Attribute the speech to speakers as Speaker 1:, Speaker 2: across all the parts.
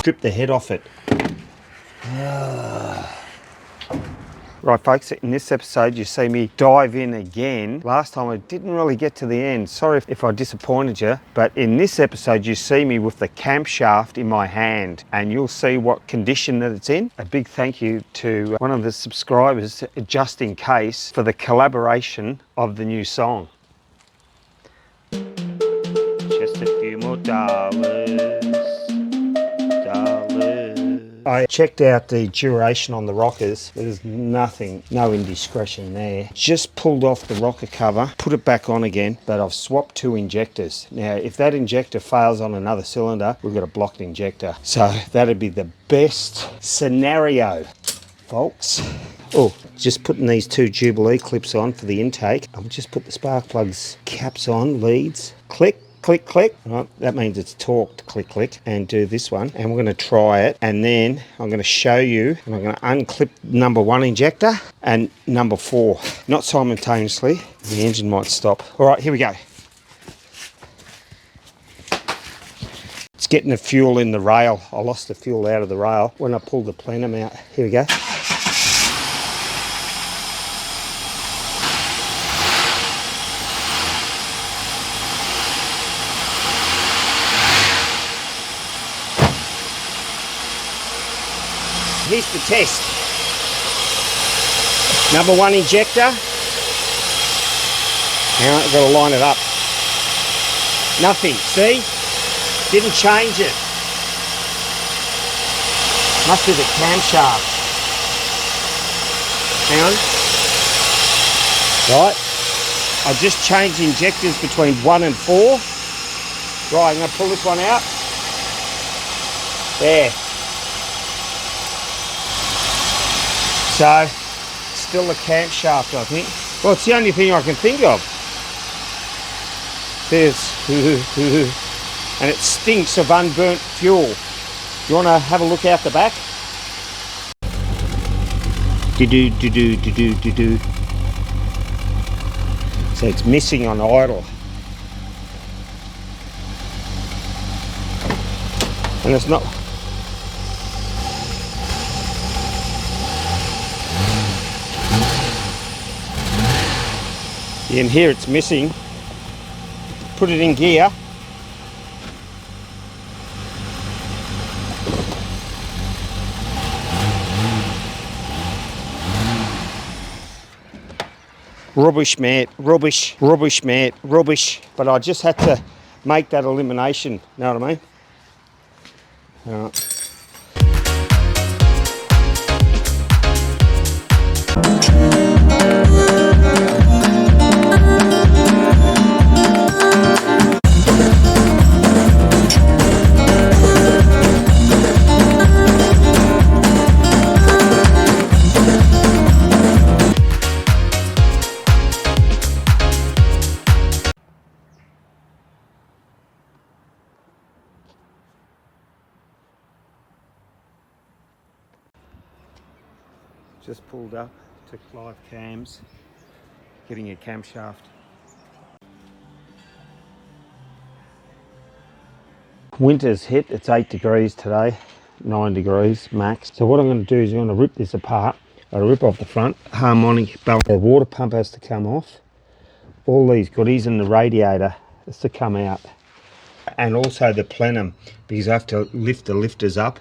Speaker 1: strip the head off it. Right folks, in this episode you see me dive in again. Last time I didn't really get to the end. Sorry if I disappointed you, but in this episode you see me with the camshaft in my hand and you'll see what condition that it's in. A big thank you to one of the subscribers, just in case, for the collaboration of the new song. Just a few more dollars. I checked out the duration on the rockers. There's nothing, no indiscretion there. Just pulled off the rocker cover, put it back on again, but I've swapped 2 injectors. Now, if that injector fails on another cylinder, we've got a blocked injector. So that'd be the best scenario, folks. Oh, just putting these 2 Jubilee clips on for the intake. I'll just put the spark plugs caps on, leads, click. Click, click. Right, that means it's torqued, click, click, and do this one. And we're going to try it. And then I'm going to show you, and I'm going to unclip number 1 injector and number 4. Not simultaneously. The engine might stop. All right, here we go. It's getting the fuel in the rail. I lost the fuel out of the rail when I pulled the plenum out. Here we go. Here's the test. Number 1 injector. Now I've got to line it up. Nothing, see? Didn't change it. Must be the camshaft. Hang on. Right. I just changed injectors between 1 and 4. Right, I'm going to pull this one out. There. So, still the camshaft, I think. Well, it's the only thing I can think of. There's, and it stinks of unburnt fuel. You want to have a look out the back? Do-do-do-do-do-do-do-do. So it's missing on idle. And it's not... In here it's missing. Put it in gear. Rubbish, mate. Rubbish, rubbish, mate. Rubbish. But I just had to make that elimination. Know what I mean? All right. Just pulled up, took live cams, getting a camshaft. Winter's hit, it's 8 degrees today, 9 degrees max. So what I'm going to do is I'm going to rip this apart. I'll rip off the front, harmonic balance. The water pump has to come off. All these goodies and the radiator has to come out. And also the plenum, because I have to lift the lifters up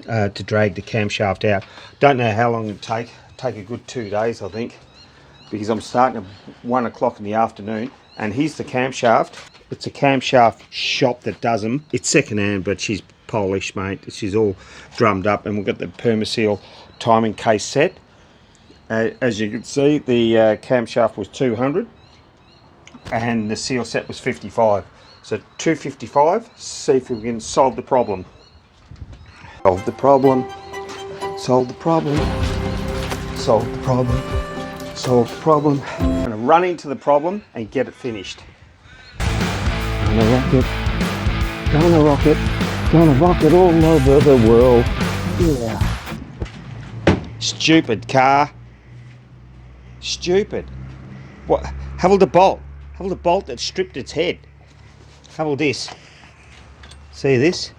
Speaker 1: to drag the camshaft out. Don't know how long it'll take a good 2 days I think, because I'm starting at 1 o'clock in the afternoon. And here's the camshaft. It's a camshaft shop that does them. It's second hand, but she's Polish, mate. She's all drummed up, and we've got the Permaseal timing case set. As you can see, the camshaft was 200 and the seal set was 55. So 255, see if we can solve the problem. Solve the problem, solve the problem, solve the problem, solve the problem. I'm going to run into the problem and get it finished. Gonna rock it, gonna rock it, gonna rock it all over the world. Yeah. Stupid car. Stupid. What? Have a bolt. Have a bolt that stripped its head. Have all this. See this?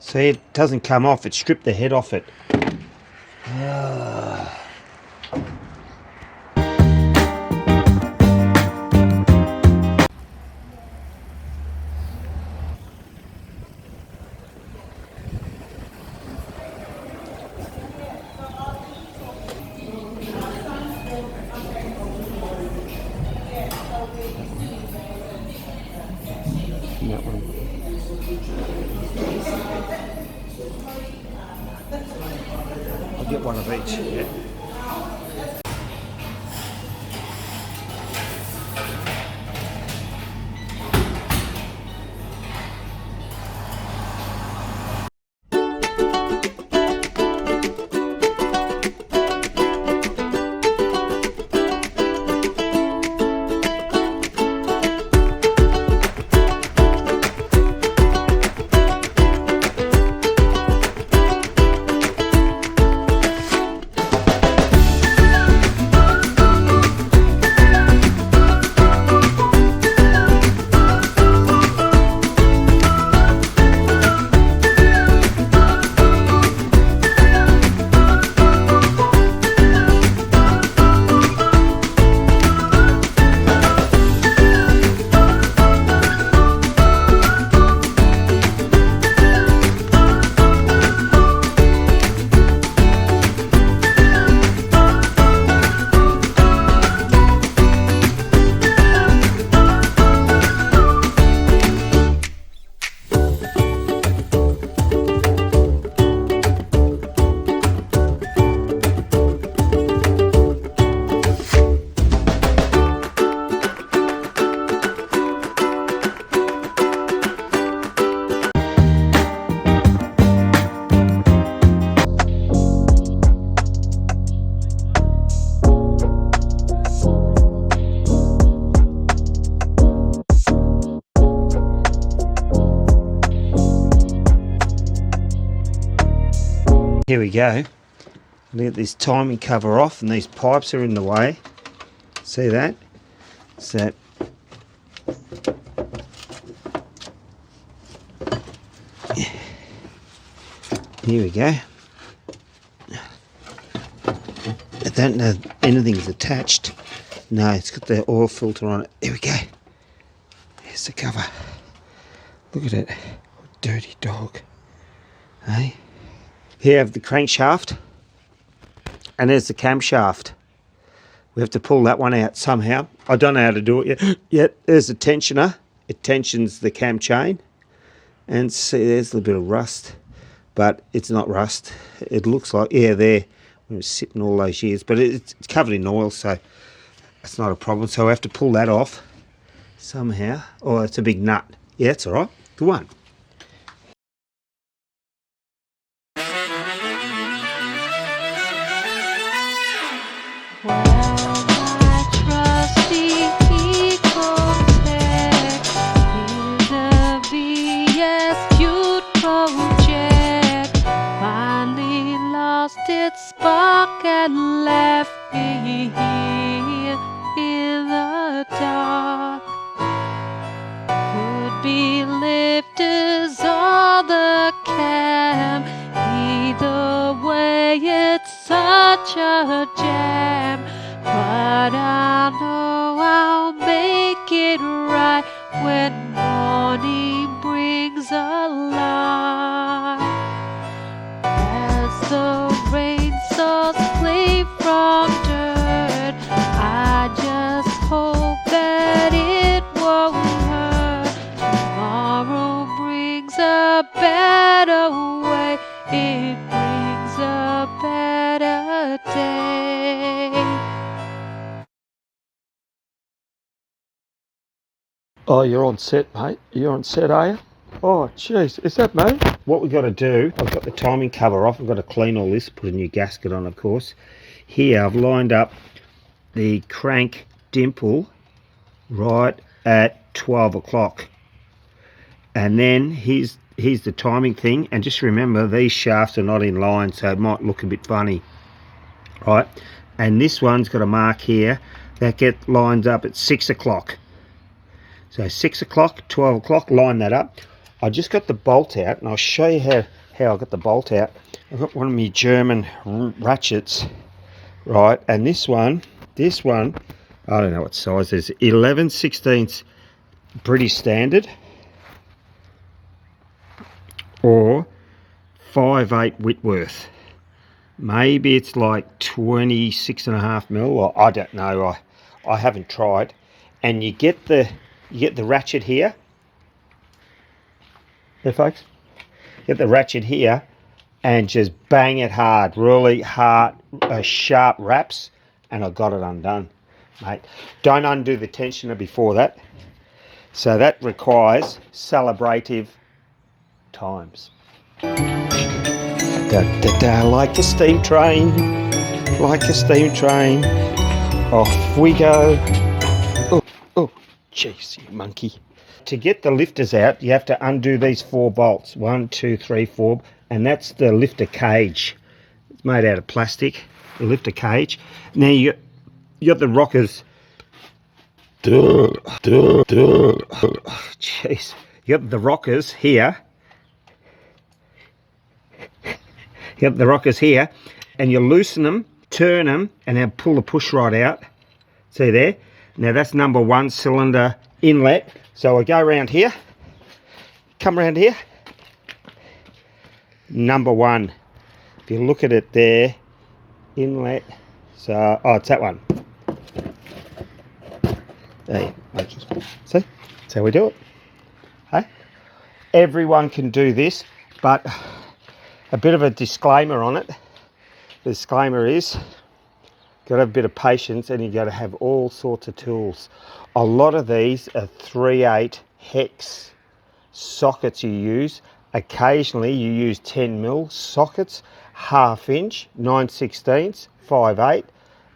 Speaker 1: See, it doesn't come off, it stripped the head off it. That one. I'll get one of each. Yeah. Here we go. Get this timing cover off, and these pipes are in the way. See that? So here we go. I don't know if anything's attached. No, it's got the oil filter on it. Here we go. Here's the cover. Look at it. Dirty dog. Hey? Here I have the crankshaft, and there's the camshaft. We have to pull that one out somehow. I don't know how to do it yet. There's a tensioner. It tensions the cam chain. And see, there's a little bit of rust, but it's not rust. It looks like, yeah, there. It was sitting all those years, but it's covered in oil, so that's not a problem. So I have to pull that off somehow. Oh, it's a big nut. Yeah, it's all right. Good one.
Speaker 2: Its spark and left me here in the dark. Could be lifters or the cam. Either way, it's such a jam. But I know I'll make it right when morning brings a light. As the rain starts clean from dirt, I just hope that it won't hurt. Tomorrow brings a better way, it brings a better day.
Speaker 1: Oh, you're on set, mate. You're on set, are you? Oh, jeez. Is that me? What we've got to do, I've got the timing cover off. I've got to clean all this, put a new gasket on, of course. Here, I've lined up the crank dimple right at 12 o'clock. And then here's the timing thing. And just remember, these shafts are not in line, so it might look a bit funny. Right? And this one's got a mark here that gets lined up at 6 o'clock. So 6 o'clock, 12 o'clock, line that up. I just got the bolt out, and I'll show you how how I got the bolt out. I've got one of my German ratchets, right, and this one, I don't know what size it is, 11/16 British Standard or 5/8 Whitworth. Maybe it's like 26.5 mil, or I don't know, I haven't tried. And you get the ratchet here. There, folks. Get the ratchet here and just bang it hard, really hard, sharp raps, and I got it undone, mate. Don't undo the tensioner before that. So that requires celebrative times. Da, da, da, like a steam train, like a steam train. Off we go. Oh, oh, jeez, you monkey. To get the lifters out, you have to undo these 4 bolts. 1, 2, 3, 4, and that's the lifter cage. It's made out of plastic, the lifter cage. Now you got the rockers. Jeez. You got the rockers here. You got the rockers here, and you loosen them, turn them, and then pull the push rod out. See there? Now that's number 1 cylinder inlet. So I go around here, come around here. Number 1. If you look at it there, inlet. So, oh, it's that one. There, see? That's how we do it. Hey? Everyone can do this, but a bit of a disclaimer on it. The disclaimer is, got to have a bit of patience, and you got to have all sorts of tools. A lot of these are 3/8 hex sockets you use. Occasionally you use 10mm sockets, 1/2 inch, 9/16, 5/8,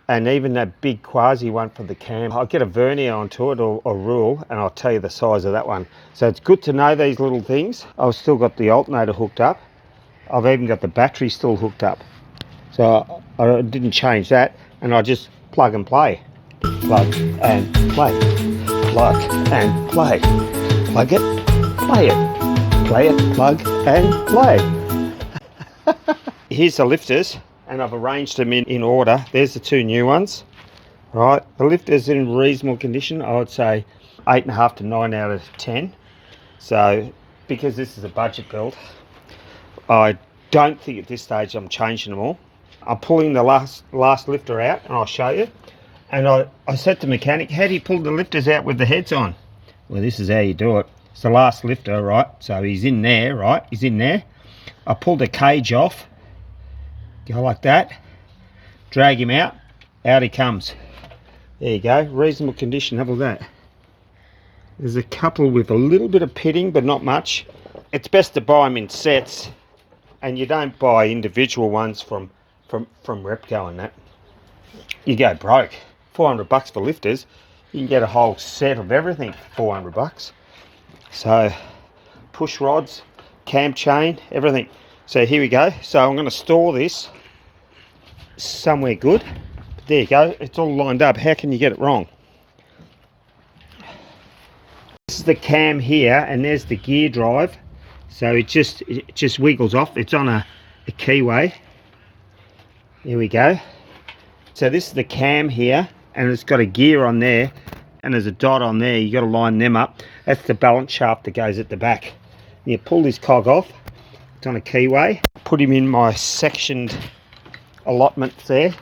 Speaker 1: and even that big quasi one for the cam. I'll get a vernier onto it, or a rule, and I'll tell you the size of that one. So it's good to know these little things. I've still got the alternator hooked up. I've even got the battery still hooked up. So I didn't change that, and I just plug and play. Plug and play. Plug and play. Plug it, play it. Play it, plug and play. Here's the lifters, and I've arranged them in order. There's the 2 new ones. Right, the lifters in reasonable condition. I would say 8.5 to 9 out of 10. So, because this is a budget build, I don't think at this stage I'm changing them all. I'm pulling the last lifter out, and I'll show you. And I said to the mechanic, how do you pull the lifters out with the heads on? Well, this is how you do it. It's the last lifter, right? So he's in there, right? He's in there. I pull the cage off. Go like that. Drag him out. Out he comes. There you go. Reasonable condition. Have a look at that. There's a couple with a little bit of pitting, but not much. It's best to buy them in sets, and you don't buy individual ones from Repco and that. You go broke. $400 for lifters. You can get a whole set of everything for $400. So push rods, cam chain, everything. So here we go. So I'm going to store this somewhere good. There you go. It's all lined up. How can you get it wrong? This is the cam here, and there's the gear drive. So it just wiggles off. It's on a keyway. Here we go. So this is the cam here, and it's got a gear on there, and there's a dot on there. You got to line them up. That's the balance shaft that goes at the back. You pull this cog off. It's on a keyway. Put him in my sectioned allotments there,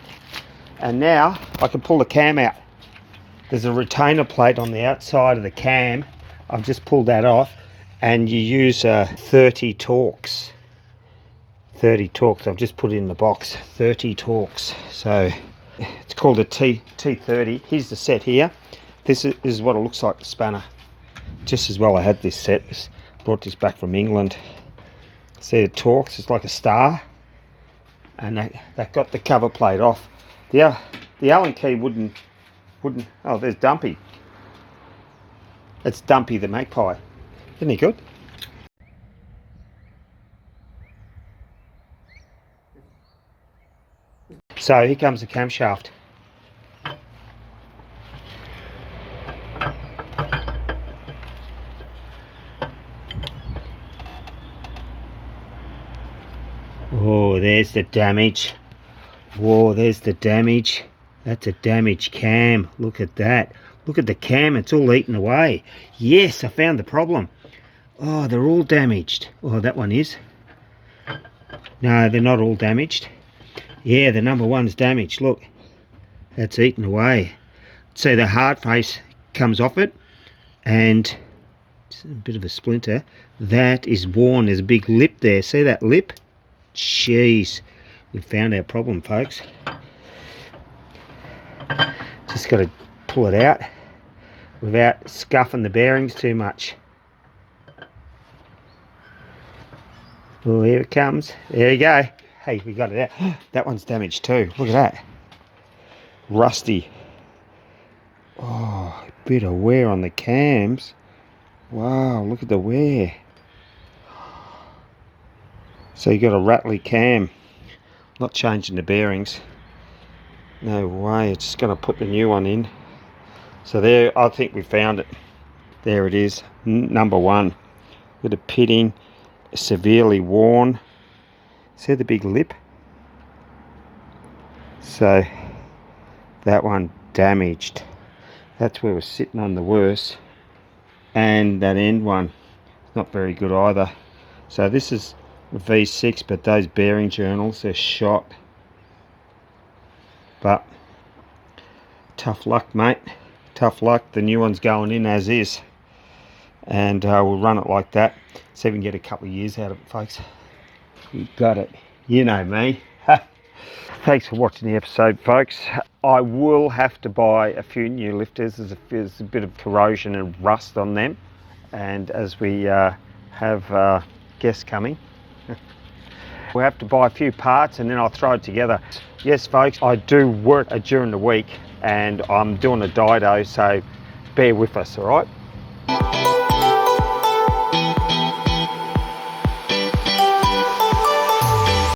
Speaker 1: and now I can pull the cam out. There's a retainer plate on the outside of the cam. I've just pulled that off, and you use 30 Torx. 30 Torx. I've just put it in the box. 30 Torx. So it's called a T30. Here's the set here. This is what it looks like, the spanner. Just as well I had this set. Brought this back from England. See the Torx? It's like a star. And that got the cover plate off. The Allen key wouldn't. Oh, there's Dumpy. That's Dumpy the magpie. Isn't he good? So here comes the camshaft. there's the damage. Whoa, there's the damage. That's a damaged cam. Look at that. Look at the cam, it's all eaten away. Yes, I found the problem. Oh, they're all damaged. Oh, that one is. No, they're not all damaged. Yeah, the number one's damaged. Look, that's eaten away. So the hard face comes off it, and it's a bit of a splinter. That is worn. There's a big lip there. See that lip? Jeez, we found our problem, folks. Just got to pull it out without scuffing the bearings too much. Oh, here it comes. There you go. Hey, we got it out. That one's damaged too. Look at that. Rusty. Oh, a bit of wear on the cams. Wow, look at the wear. So you got a rattly cam. Not changing the bearings. No way, it's just going to put the new one in. So there, I think we found it. There it is, number one. With a pitting, severely worn. See the big lip? So that one damaged. That's where we're sitting on the worst. And that end one, not very good either. So this is a V6, but those bearing journals, they're shot. But tough luck, mate. Tough luck. The new one's going in as is, and we'll run it like that. See if we can get a couple of years out of it, folks. You got it. You know me. Thanks for watching the episode, folks. I will have to buy a few new lifters. There's a bit of corrosion and rust on them, and as we have guests coming, we'll have to buy a few parts and then I'll throw it together. Yes, folks, I do work during the week and I'm doing a dido, so bear with us, all right?